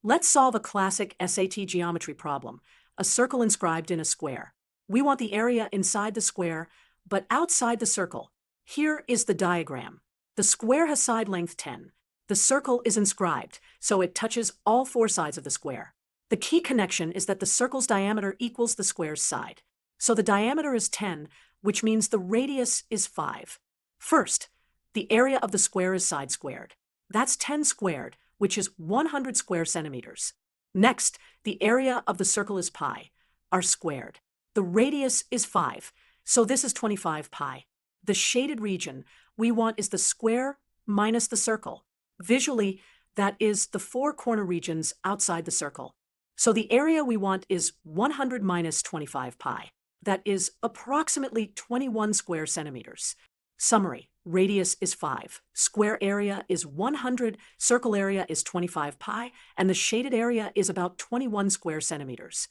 Let's solve a classic SAT geometry problem, a circle inscribed in a square. We want the area inside the square, but outside the circle. Here is the diagram. The square has side length 10. The circle is inscribed, so it touches all four sides of the square. The key connection is that the circle's diameter equals the square's side. So the diameter is 10, which means the radius is 5. First, the area of the square is side squared. That's 10 squared, which is 100 square centimeters. Next, the area of the circle is pi, r squared. The radius is 5, so this is 25 pi. The shaded region we want is the square minus the circle. Visually, that is the four corner regions outside the circle. So the area we want is 100 minus 25 pi. That is approximately 21 square centimeters. Summary: radius is 5, square area is 100, circle area is 25 pi, and the shaded area is about 21 square centimeters.